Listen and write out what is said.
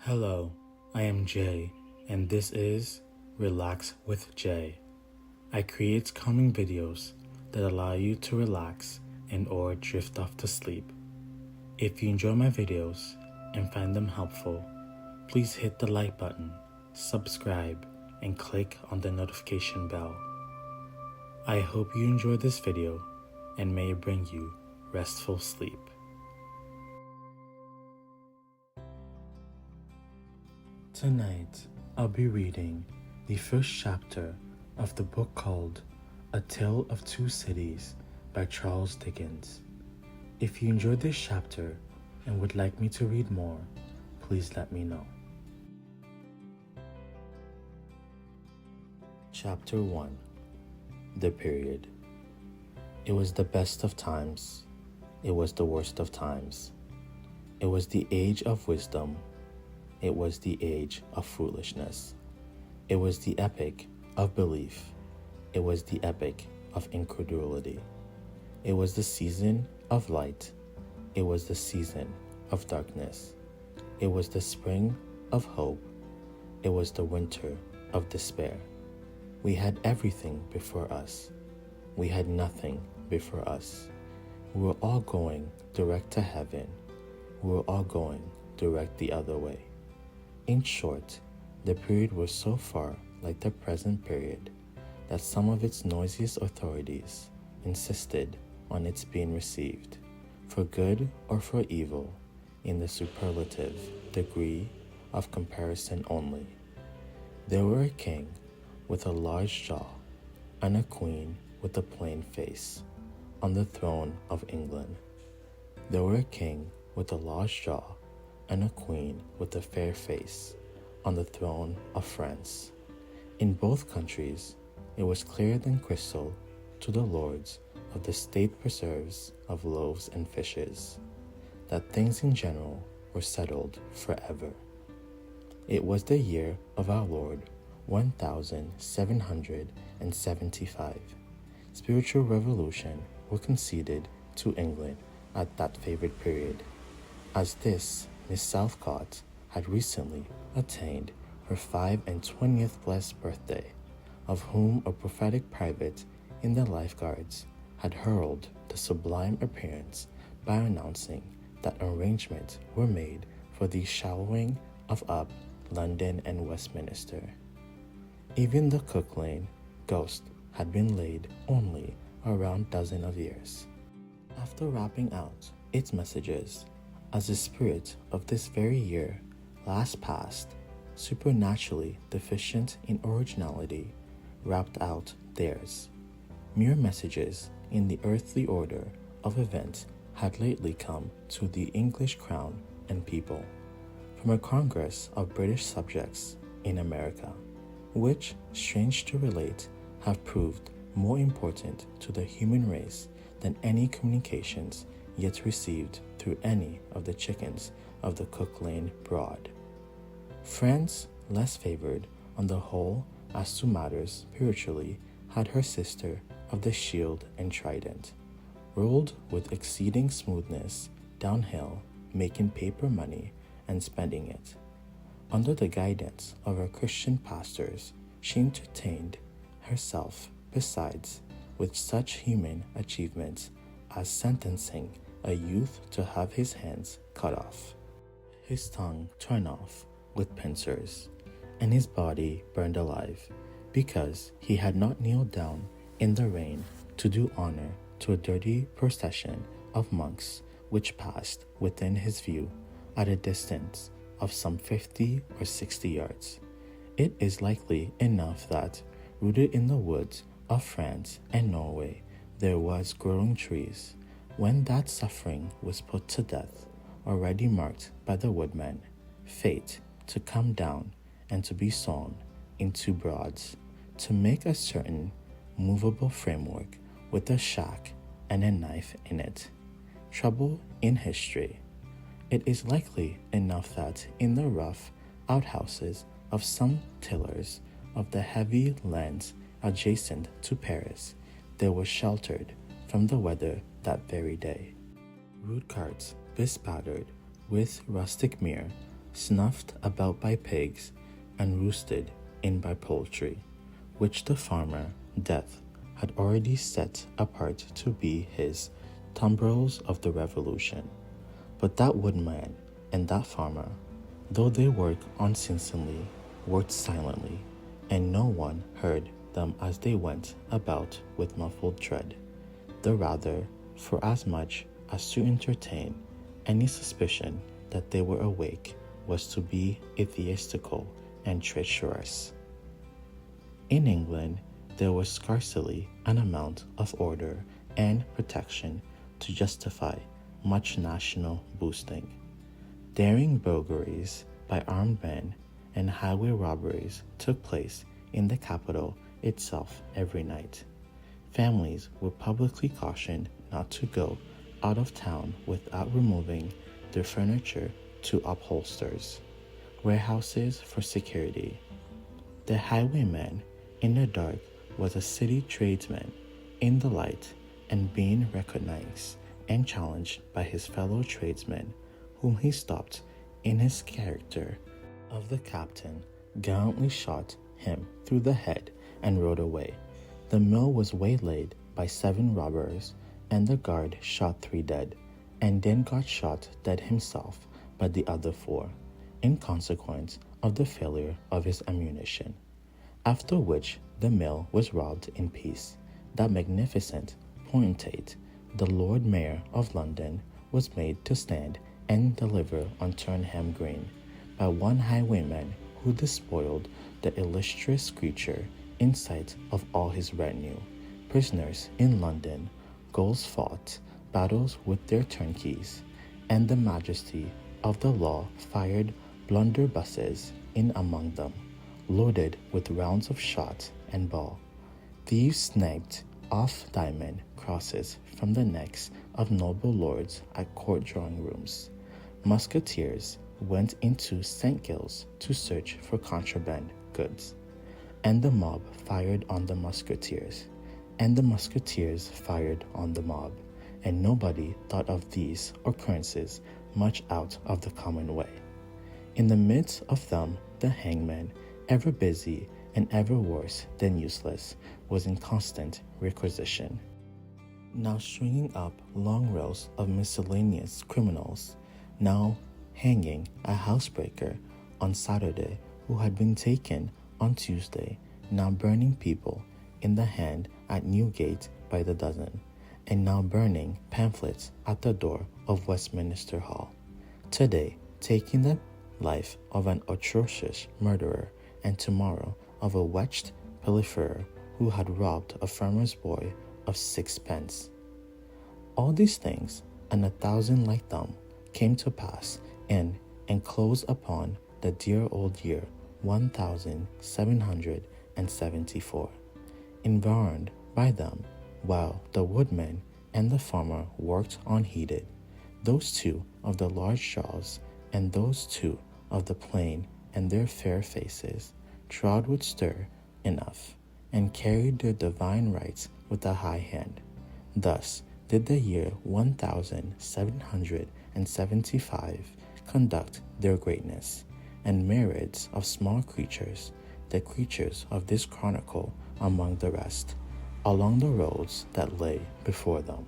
Hello, I am Jay, and this is Relax with Jay. I create calming videos that allow you to relax and or drift off to sleep. If you enjoy my videos and find them helpful, please hit the like button, subscribe, and click on the notification bell. I hope you enjoy this video and may it bring you restful sleep. Tonight, I'll be reading the first chapter of the book called A Tale of Two Cities by Charles Dickens. If you enjoyed this chapter and would like me to read more, please let me know. Chapter 1. The Period. It was the best of times. It was the worst of times. It was the age of wisdom. It was the age of foolishness. It was the epoch of belief. It was the epoch of incredulity. It was the season of light. It was the season of darkness. It was the spring of hope. It was the winter of despair. We had everything before us. We had nothing before us. We were all going direct to heaven. We were all going direct the other way. In short, the period was so far like the present period that some of its noisiest authorities insisted on its being received, for good or for evil, in the superlative degree of comparison only. There were a king with a large jaw and a queen with a plain face on the throne of England. There were a king with a large jaw and a queen with a fair face on the throne of France. In both countries, it was clearer than crystal to the lords of the state preserves of loaves and fishes, that things in general were settled forever. It was the year of our Lord 1775. Spiritual revolution were conceded to England at that favorite period, as this Miss Southcott had recently attained her 25th blessed birthday, of whom a prophetic private in the Life Guards had heralded the sublime appearance by announcing that arrangements were made for the showering of up London and Westminster. Even the Cook Lane ghost had been laid only around dozen of years. After rapping out its messages, as the spirit of this very year last past, supernaturally deficient in originality, rapped out theirs. Mere messages in the earthly order of events had lately come to the English crown and people, from a congress of British subjects in America, which, strange to relate, have proved more important to the human race than any communications yet received through any of the chickens of the Cook Lane Broad. France, less favored on the whole as to matters spiritually, had her sister of the shield and trident, rolled with exceeding smoothness downhill, making paper money and spending it. Under the guidance of her Christian pastors, she entertained herself, besides, with such human achievements as sentencing a youth to have his hands cut off, his tongue torn off with pincers, and his body burned alive, because he had not kneeled down in the rain to do honor to a dirty procession of monks which passed within his view at a distance of some 50 or 60 yards. It is likely enough that, rooted in the woods of France and Norway, there was growing trees, when that suffering was put to death, already marked by the woodman, fate to come down and to be sawn into broads, to make a certain movable framework with a shack and a knife in it. Trouble in history. It is likely enough that in the rough outhouses of some tillers of the heavy lands adjacent to Paris, they were sheltered from the weather that very day. Rude carts bespattered with rustic mire snuffed about by pigs, and roosted in by poultry, which the farmer, Death, had already set apart to be his tumbrils of the Revolution. But that woodman and that farmer, though they worked unceasingly, worked silently, and no one heard them as they went about with muffled tread, the rather for as much as to entertain any suspicion that they were awake was to be atheistical and treacherous. In England, there was scarcely an amount of order and protection to justify much national boasting. Daring burglaries by armed men and highway robberies took place in the capital itself every night. Families were publicly cautioned not to go out of town without removing their furniture to upholsters, warehouses for security. The highwayman in the dark was a city tradesman in the light, and being recognized and challenged by his fellow tradesmen, whom he stopped in his character of the captain, gallantly shot him through the head and rode away. The mill was waylaid by 7 robbers, and the guard shot 3 dead, and then got shot dead himself by the other 4, in consequence of the failure of his ammunition. After which the mill was robbed in peace. That magnificent potentate, the Lord Mayor of London, was made to stand and deliver on Turnham Green by one highwayman who despoiled the illustrious creature in sight of all his retinue. Prisoners in London, Gauls fought battles with their turnkeys, and the majesty of the law fired blunderbusses in among them, loaded with rounds of shot and ball. Thieves snagged off diamond crosses from the necks of noble lords at court drawing rooms. Musketeers went into St. Giles's to search for contraband goods, and the mob fired on the musketeers, and the musketeers fired on the mob, and nobody thought of these occurrences much out of the common way. In the midst of them, the hangman, ever busy and ever worse than useless, was in constant requisition. Now stringing up long rows of miscellaneous criminals, now hanging a housebreaker on Saturday who had been taken on Tuesday, now burning people in the hand at Newgate by the dozen, and now burning pamphlets at the door of Westminster Hall. Today, taking the life of an atrocious murderer, and tomorrow of a wretched pilferer who had robbed a farmer's boy of 6 pence. All these things, and 1,000 like them, came to pass in and close upon the dear old year 1774, environed by them, while the woodman and the farmer worked unheeded. Those 2 of the large jaws, and those 2 of the plain, and their fair faces, trod with stir enough, and carried their divine rights with a high hand. Thus did the year 1775 conduct their greatness, and myriads of small creatures, the creatures of this chronicle among the rest, along the roads that lay before them.